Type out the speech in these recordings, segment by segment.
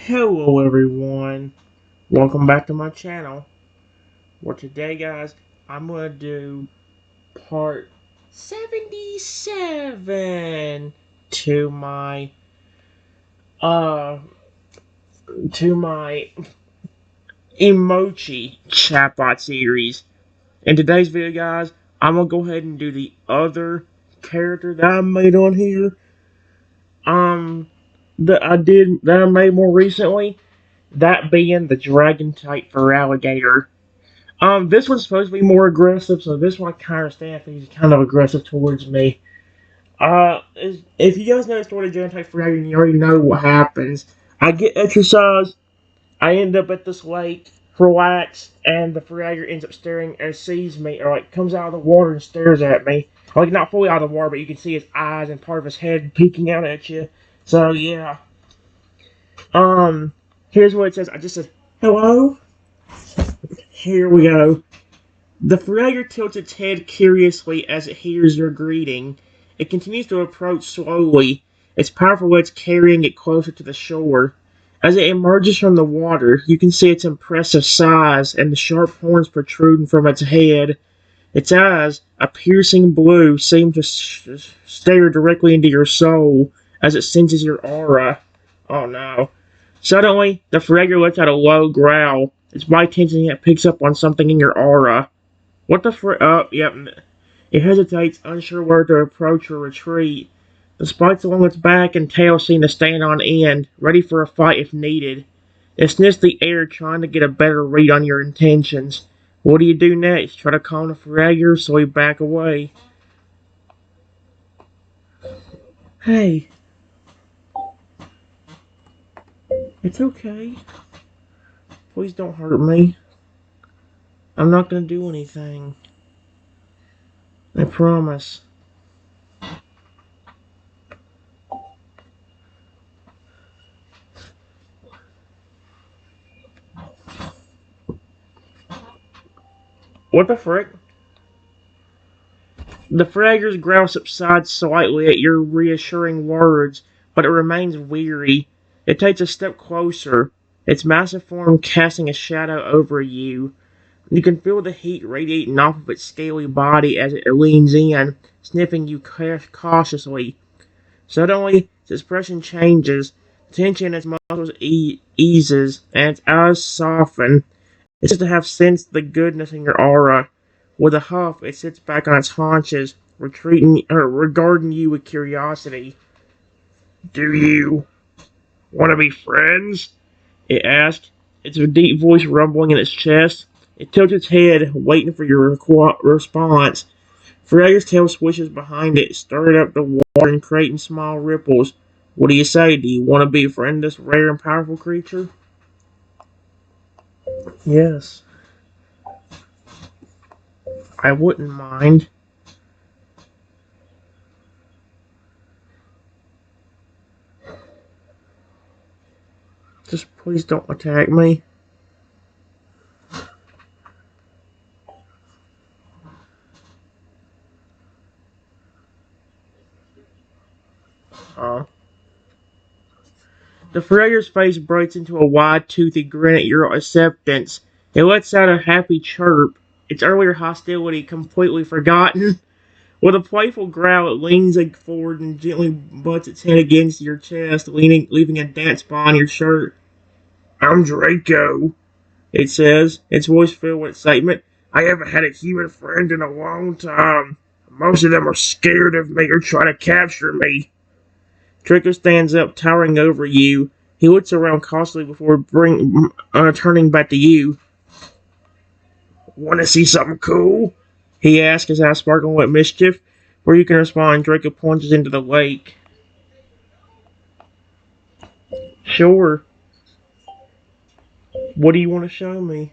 Hello everyone, welcome back to my channel. Well today guys, I'm gonna do part 77 to my uh to my Emochi Chatbot series. In today's video guys, I'm gonna go ahead and do the other character that I made on here. That I made more recently. That being the dragon type Feraligatr. This one's supposed to be more aggressive, so this one I kind of understand if he's kind of aggressive towards me. If you guys know the story of Dragon type Feraligatr, you already know what happens. I get exercise, I end up at this lake, relax, and the Feraligatr ends up staring and sees me, or like comes out of the water and stares at me. Like not fully out of the water, but you can see his eyes and part of his head peeking out at you. So yeah. Um, Here's what it says. I just said, hello? Here we go. The Feraligatr tilts its head curiously as it hears your greeting. It continues to approach slowly, its powerful legs carrying it closer to the shore. As it emerges from the water, you can see its impressive size and the sharp horns protruding from its head. Its eyes, a piercing blue, seem to stare directly into your soul as it senses your aura. Oh no. Suddenly, the Feraligatr lets out a low growl. Its body tenses and it picks up on something in your aura. What the Oh, yep. It hesitates, unsure whether to approach or retreat. The spikes along its back and tail seem to stand on end, ready for a fight if needed. It sniffs the air, trying to get a better read on your intentions. What do you do next? Try to calm the Feraligatr so he back away. Hey. It's okay. Please don't hurt me. I'm not gonna do anything. I promise. What the frick? The Feraligatr's growl subsides slightly at your reassuring words, but it remains weary. It takes a step closer, its massive form casting a shadow over you. You can feel the heat radiating off of its scaly body as it leans in, sniffing you cautiously. Suddenly, its expression changes, the tension in its muscles eases, and its eyes soften. It seems to have sensed the goodness in your aura. With a huff, it sits back on its haunches, regarding you with curiosity. Do you want to be friends? It asked, its deep voice rumbling in its chest. It tilts its head, waiting for your response. Feraligatr's tail swishes behind it, stirring up the water and creating small ripples. What do you say? Do you want to be a friend of this rare and powerful creature? Yes. I wouldn't mind. Just please don't attack me. The Feraligatr's face breaks into a wide-toothed grin at your acceptance. It lets out a happy chirp, its earlier hostility completely forgotten. With a playful growl, it leans forward and gently butts its head against your chest, leaving a damp spot on your shirt. I'm Draco, it says, its voice filled with excitement. I haven't had a human friend in a long time. Most of them are scared of me or trying to capture me. Draco stands up, towering over you. He looks around cautiously before turning back to you. Want to see something cool? He asks, his eyes sparkling with mischief. Before you can respond, Draco plunges into the lake. Sure. What do you want to show me?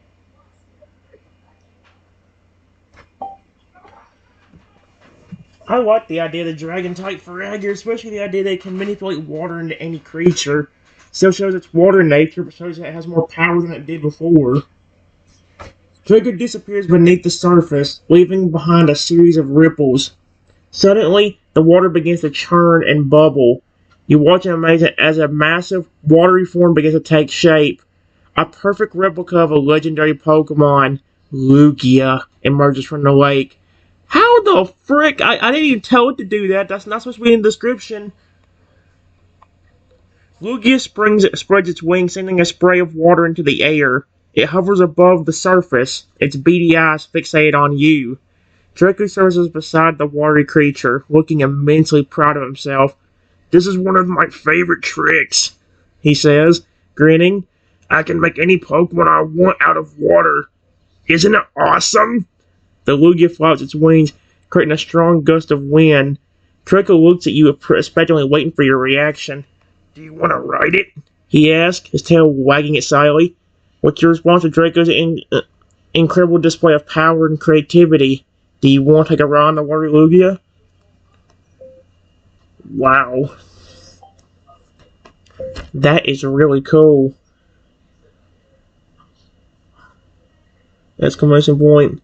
I like the idea of the dragon type Feraligatr, especially the idea that it can manipulate water into any creature. Still shows its water nature, but shows that it has more power than it did before. Draco disappears beneath the surface, leaving behind a series of ripples. Suddenly, the water begins to churn and bubble. You watch in amazement as a massive watery form begins to take shape. A perfect replica of a legendary Pokemon, Lugia, emerges from the lake. How the frick? I didn't even tell it to do that. That's not supposed to be in the description. Lugia spreads its wings, sending a spray of water into the air. It hovers above the surface, its beady eyes fixated on you. Draco surfaces beside the watery creature, looking immensely proud of himself. "This is one of my favorite tricks," he says, grinning. "I can make any Pokemon I want out of water. Isn't it awesome?" The Lugia flaps its wings, creating a strong gust of wind. Draco looks at you, expectantly waiting for your reaction. "Do you want to ride it?" he asks, his tail wagging excitedly. What's your response to Draco's incredible display of power and creativity? Do you want to take a ride on the watery Lugia? Wow. That is really cool. Exclamation point.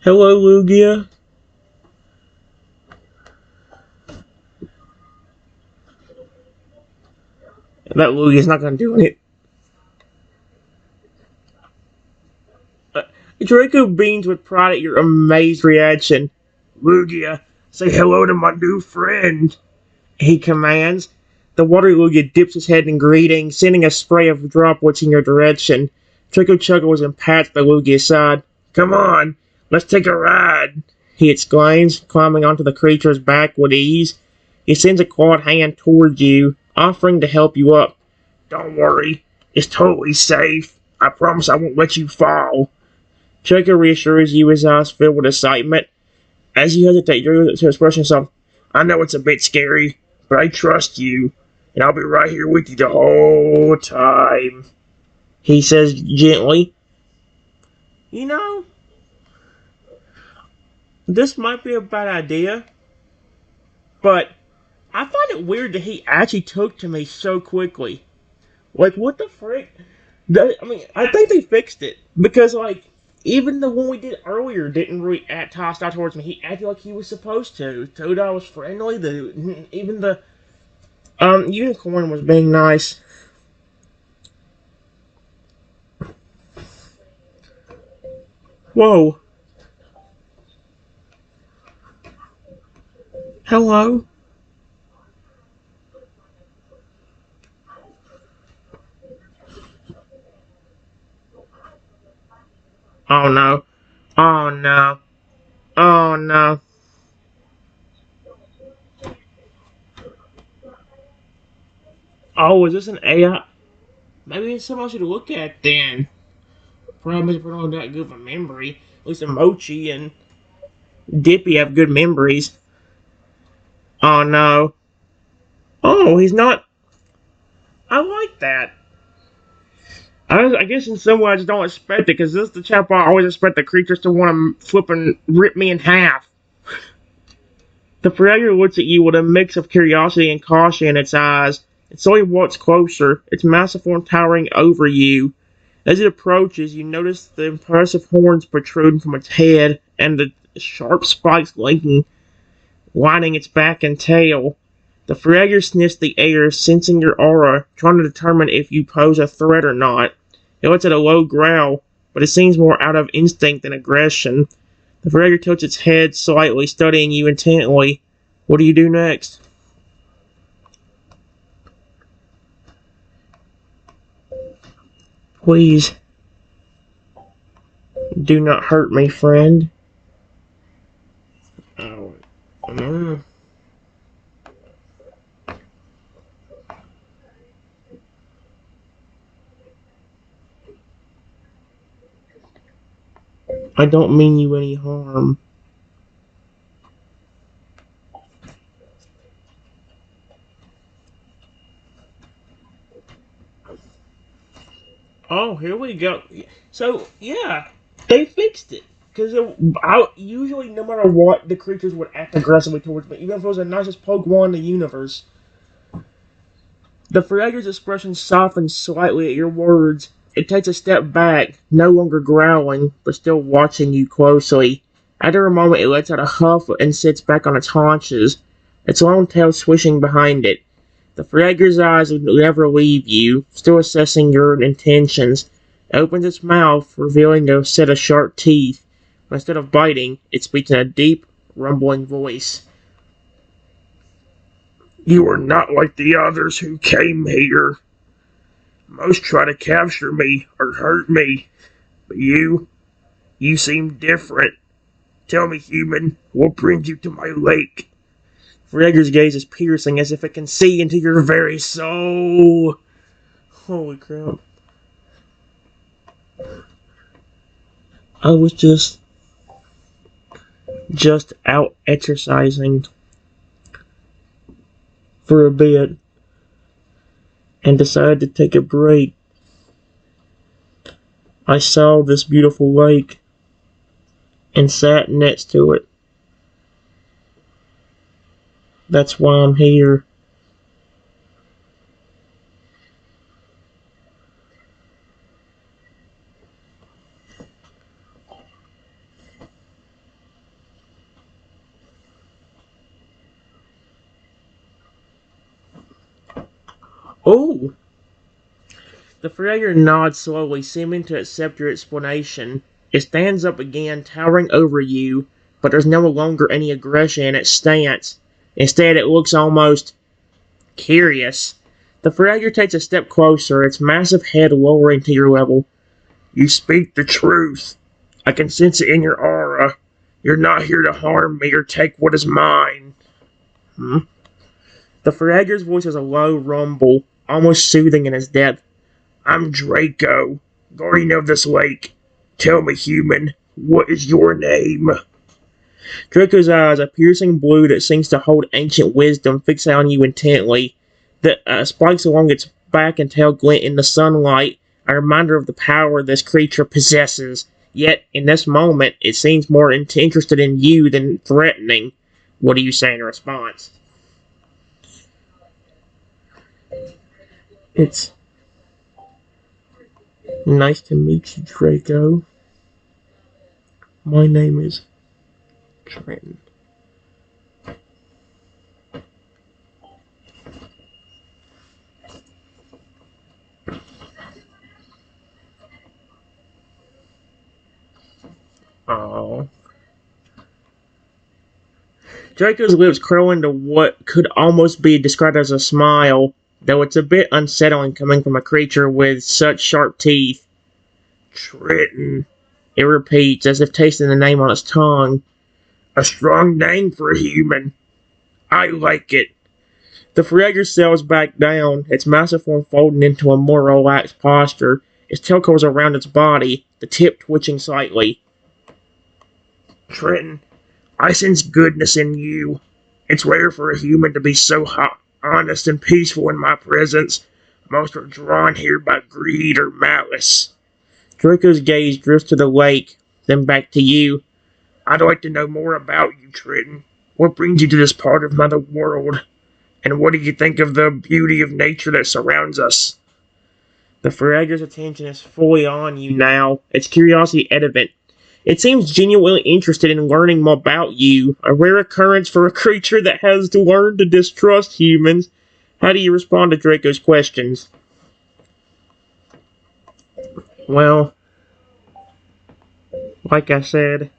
Hello, Lugia. That Lugia's not going to do it. Draco beams with pride at your amazed reaction. "Lugia, say hello to my new friend," he commands. The watery Lugia dips his head in greeting, sending a spray of droplets in your direction. Draco chuckles and pats the Lugia's side. "Come on, let's take a ride," he exclaims, climbing onto the creature's back with ease. He sends a clawed hand towards you, offering to help you up. "Don't worry, it's totally safe. I promise I won't let you fall." Draco reassures you, his eyes filled with excitement. As you hesitate, Draco to express himself. "I know it's a bit scary, but I trust you, and I'll be right here with you the whole time," he says gently. You know, this might be a bad idea, but I find it weird that he actually took to me so quickly. Like, what the frick? I think they fixed it, because, like, even the one we did earlier didn't really act hostile towards me. He acted like he was supposed to. Totodile was friendly. Even the unicorn was being nice. Whoa. Hello? Oh no. Oh no. Oh no. Oh, is this an AI? Maybe it's something I should look at then. Problem is, if we don't have that good of a memory. At least Emochi and Dippy have good memories. Oh no. Oh, he's not. I like that. I guess in some ways I don't expect it, because this is the chapter I always expect the creatures to want to flip and rip me in half. The Feraligatr looks at you with a mix of curiosity and caution in its eyes. It slowly walks closer, its massive form towering over you. As it approaches, you notice the impressive horns protruding from its head and the sharp spikes lining its back and tail. The Feraligatr sniffs the air, sensing your aura, trying to determine if you pose a threat or not. It lets out a low growl, but it seems more out of instinct than aggression. The Feraligatr tilts its head slightly, studying you intently. What do you do next? Please, do not hurt me, friend. Oh. I don't mean you any harm. Oh, here we go. So, yeah, they fixed it. Because usually, no matter what, the creatures would act aggressively towards me, even if it was the nicest Pokemon in the universe. The Feraligatr's expression softens slightly at your words. It takes a step back, no longer growling, but still watching you closely. After a moment, it lets out a huff and sits back on its haunches. its long tail swishing behind it. The Feraligatr's eyes would never leave you, still assessing your intentions. It opens its mouth, revealing a set of sharp teeth. But instead of biting, it speaks in a deep, rumbling voice. You are not like the others who came here. Most try to capture me or hurt me, but you seem different. Tell me, human, what brings you to my lake? Feraligatr's gaze is piercing, as if it can see into your very soul. Holy crap. I was just out exercising for a bit and decided to take a break. I saw this beautiful lake and sat next to it. That's why I'm here. Oh! The Feraligatr nods slowly, seeming to accept your explanation. It stands up again, towering over you, but there's no longer any aggression in its stance. Instead, it looks almost curious. The Feraligatr takes a step closer, its massive head lowering to your level. You speak the truth. I can sense it in your aura. You're not here to harm me or take what is mine. The Feraligatr's voice is a low rumble, almost soothing in its depth. I'm Draco, guardian of this lake. Tell me, human, what is your name? Draco's eyes, a piercing blue that seems to hold ancient wisdom, fix on you intently. The spikes along its back and tail glint in the sunlight, a reminder of the power this creature possesses. Yet, in this moment, it seems more interested in you than threatening. What do you say in response? It's nice to meet you, Draco. My name is Trenton. Oh. Draco's lips curl into what could almost be described as a smile, though it's a bit unsettling coming from a creature with such sharp teeth. Trenton, it repeats, as if tasting the name on its tongue. A strong name for a human. I like it. The Feraligatr settles back down, its massive form folding into a more relaxed posture, its tail curls around its body, the tip twitching slightly. Trenton, I sense goodness in you. It's rare for a human to be so honest and peaceful in my presence. Most are drawn here by greed or malice. Draco's gaze drifts to the lake, then back to you. I'd like to know more about you, Trenton. What brings you to this part of my world? And what do you think of the beauty of nature that surrounds us? The Feraligatr's attention is fully on you now, its curiosity evident. It seems genuinely interested in learning more about you, a rare occurrence for a creature that has to learn to distrust humans. How do you respond to Draco's questions? Well, like I said,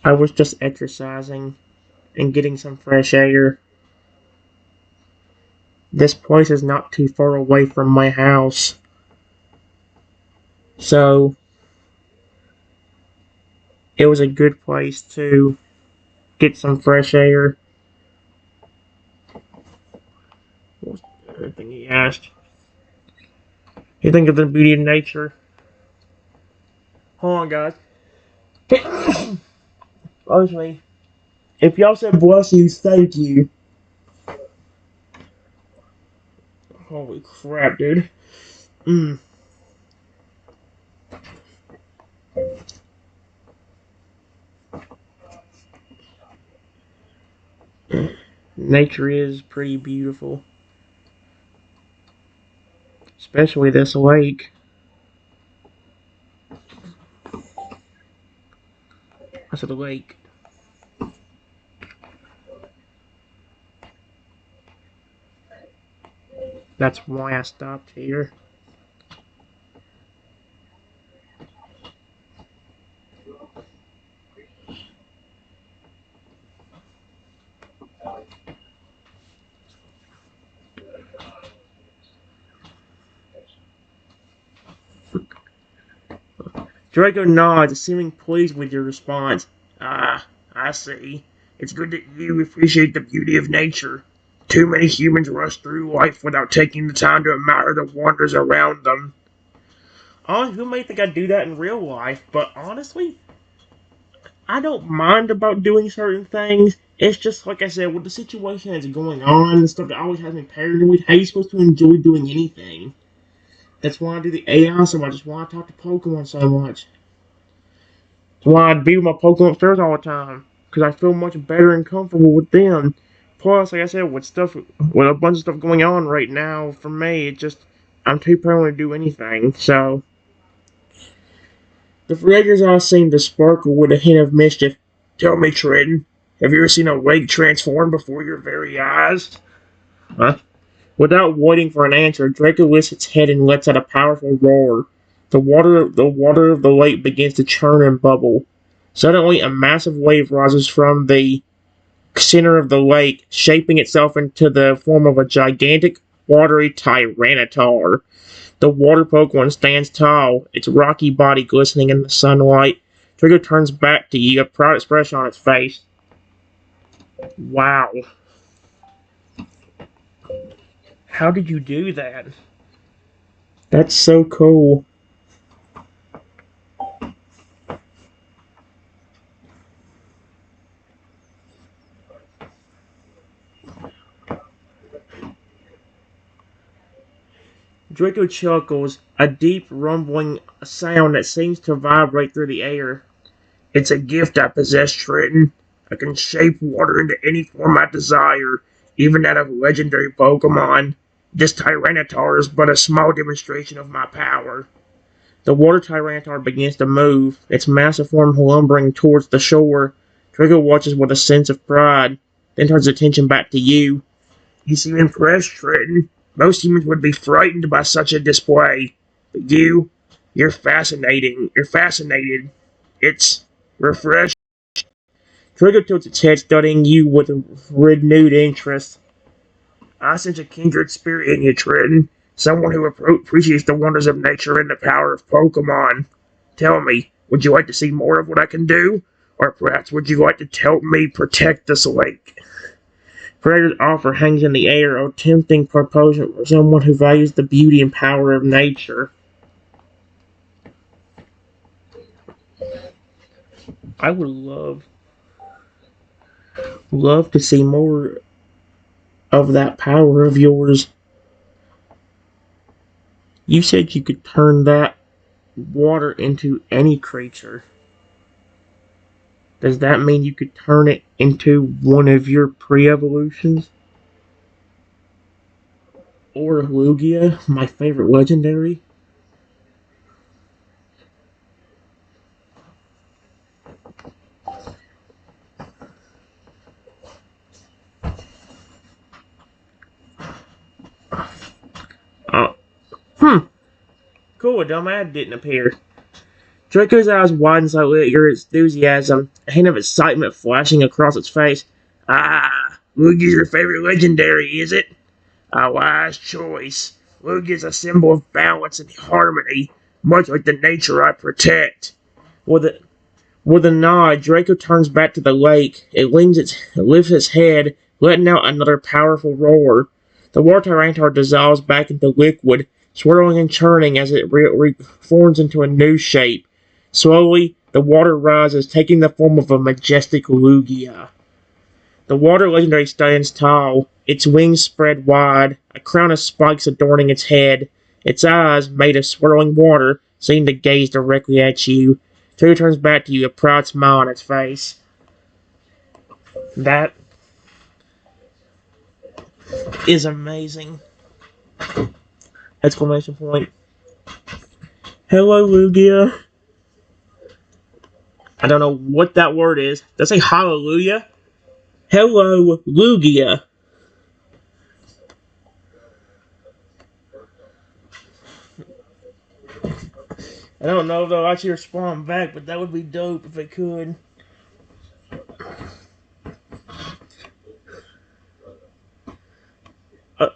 I was just exercising and getting some fresh air. This place is not too far away from my house. So, it was a good place to get some fresh air. What was the other thing he asked? You think of the beauty of nature? Hold on, guys. Excuse me. If y'all said bless you, thank you. Holy crap, dude. Nature is pretty beautiful. Especially this lake. I said the lake. That's why I stopped here. Draco nods, seeming pleased with your response. Ah, I see. It's good that you appreciate the beauty of nature. Too many humans rush through life without taking the time to admire the wonders around them. Oh, who may think I do that in real life, but honestly, I don't mind about doing certain things. It's just, like I said, with the situation that's going on and stuff that always has me paranoid, how are you supposed to enjoy doing anything? That's why I do the AI so much. That's why I talk to Pokemon so much. That's why I be with my Pokemon upstairs all the time. Because I feel much better and comfortable with them. Plus, like I said, with a bunch of stuff going on right now, for me, it just, I'm too paranoid to do anything. So, the Feraligat's eyes seem to sparkle with a hint of mischief. Tell me, Trenton, have you ever seen a lake transform before your very eyes? Huh? Without waiting for an answer, Draco lifts its head and lets out a powerful roar. The water of the lake begins to churn and bubble. Suddenly, a massive wave rises from the center of the lake, shaping itself into the form of a gigantic, watery Tyranitar. The water Pokemon stands tall, its rocky body glistening in the sunlight. Draco turns back to you, a proud expression on its face. Wow. How did you do that? That's so cool. Draco chuckles, a deep, rumbling sound that seems to vibrate through the air. It's a gift I possess, Trenton. I can shape water into any form I desire, even that of legendary Pokemon. This Tyranitar is but a small demonstration of my power. The water Tyranitar begins to move, its massive form lumbering towards the shore. Draco watches with a sense of pride, then turns attention back to you. You seem impressed, Trenton. Most humans would be frightened by such a display. But you're fascinating. You're fascinated. It's refreshing. Draco tilts its head, studying you with renewed interest. I sense a kindred spirit in you, Trenton. Someone who appreciates the wonders of nature and the power of Pokemon. Tell me, would you like to see more of what I can do? Or perhaps would you like to help me protect this lake? Feraligatr's offer hangs in the air, a tempting proposal for someone who values the beauty and power of nature. I would love to see more of that power of yours. You said you could turn that water into any creature. Does that mean you could turn it into one of your pre-evolutions? Or Lugia, my favorite legendary? Oh, cool, a dumb ad didn't appear. Draco's eyes widen slightly at your enthusiasm, a hint of excitement flashing across its face. Ah, Lugia's your favorite legendary, is it? A wise choice. Lugia's a symbol of balance and harmony, much like the nature I protect. With a nod, Draco turns back to the lake. It lifts its head, letting out another powerful roar. The water Tyranitar dissolves back into liquid, swirling and churning as it reforms into a new shape. Slowly, the water rises, taking the form of a majestic Lugia. The water legendary stands tall, its wings spread wide, a crown of spikes adorning its head. Its eyes, made of swirling water, seem to gaze directly at you. Two turns back to you, a proud smile on its face. That is amazing! Exclamation point. Hello, Lugia. I don't know what that word is. Does it say hallelujah? Hello, Lugia. I don't know if they'll actually respond back, but that would be dope if it could. Uh,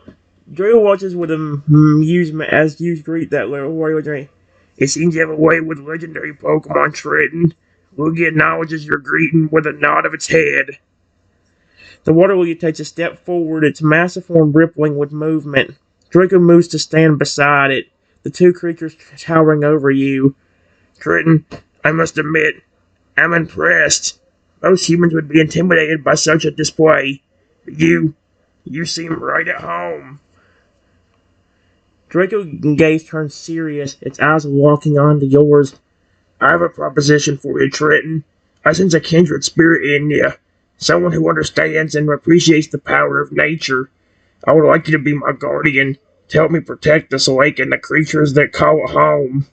Draco watches with amusement as you greet that little warrior drink. It seems you have a way with legendary Pokemon, Triton. Lugia acknowledges your greeting with a nod of its head. The water lily takes a step forward, its massive form rippling with movement. Draco moves to stand beside it, the two creatures towering over you. Triton, I must admit, I'm impressed. Most humans would be intimidated by such a display. But you seem right at home. Draco's gaze turns serious, its eyes locking onto yours. I have a proposition for you, Triton. I sense a kindred spirit in you. Someone who understands and appreciates the power of nature. I would like you to be my guardian, to help me protect this lake and the creatures that call it home.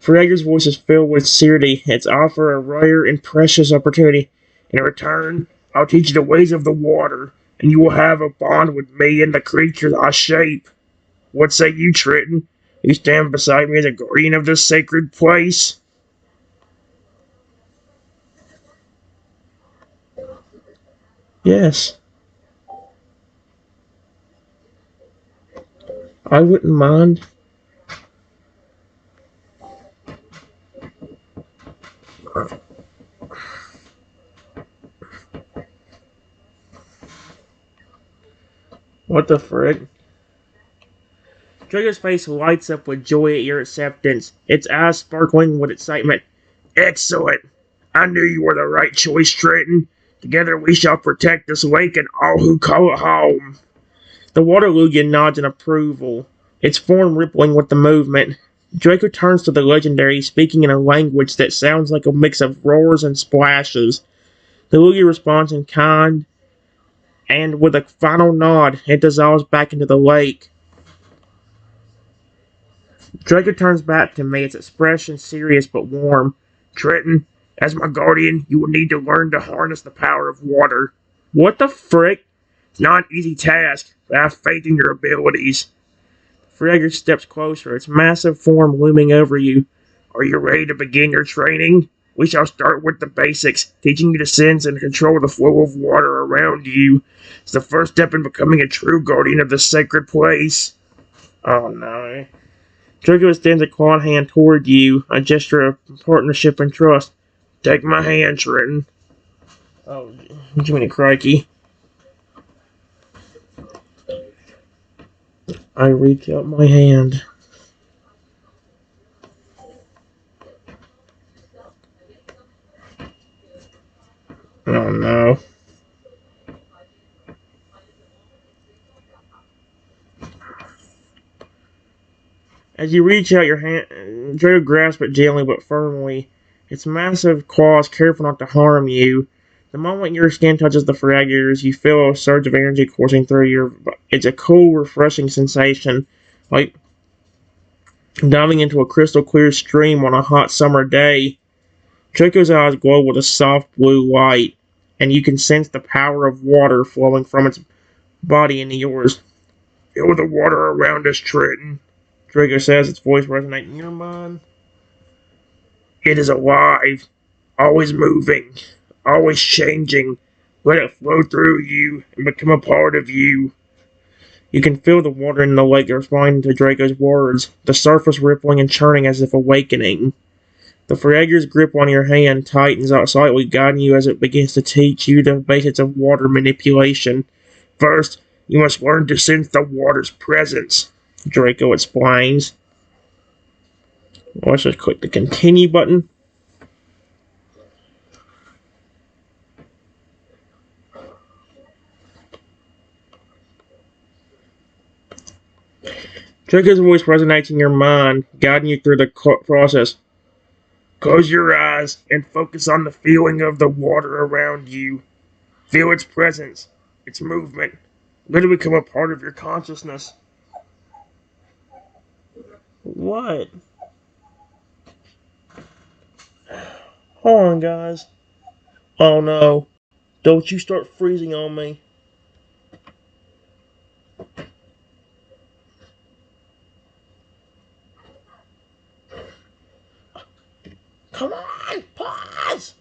Feraligatr's voice is filled with sincerity. It's offer a rare and precious opportunity. In return, I'll teach you the ways of the water, and you will have a bond with me and the creatures I shape. What say you, Triton? You stand beside me as a guardian of this sacred place? Yes, I wouldn't mind. What the frick? Draco's face lights up with joy at your acceptance, its eyes sparkling with excitement. Excellent! I knew you were the right choice, Triton. Together we shall protect this lake and all who call it home. The water Lugia nods in approval, its form rippling with the movement. Draco turns to the legendary, speaking in a language that sounds like a mix of roars and splashes. The Lugia responds in kind, and with a final nod, it dissolves back into the lake. Draco turns back to me, its expression serious but warm. Triton, as my guardian, you will need to learn to harness the power of water. What the frick? It's not an easy task, but I have faith in your abilities. Feraligatr steps closer, its massive form looming over you. Are you ready to begin your training? We shall start with the basics, teaching you to sense and control the flow of water around you. It's the first step in becoming a true guardian of this sacred place. Oh no. Draco extends a clawed hand toward you, a gesture of partnership and trust. Take my hand, Triton. Oh, Jiminy Crikey. I reach out my hand. Oh no. As you reach out your hand, Draco grasps it gently but firmly, its massive claws careful not to harm you. The moment your skin touches the Feraligatr's, you feel a surge of energy coursing through your. It's a cool, refreshing sensation, like diving into a crystal clear stream on a hot summer day. Draco's eyes glow with a soft blue light, and you can sense the power of water flowing from its body into yours. Feel the water around us, Triton, Draco says, its voice resonating in your mind. It is alive, always moving, always changing. Let it flow through you and become a part of you. You can feel the water in the lake responding to Draco's words, the surface rippling and churning as if awakening. The Feraligatr's grip on your hand tightens out slightly, guiding you as it begins to teach you the basics of water manipulation. First, you must learn to sense the water's presence, Draco explains. Let's just click the continue button. Draco's voice resonates in your mind, guiding you through the process. Close your eyes and focus on the feeling of the water around you. Feel its presence, its movement. Let it become a part of your consciousness. What? Hold on, guys. Oh no. Don't you start freezing on me. Come on, pause!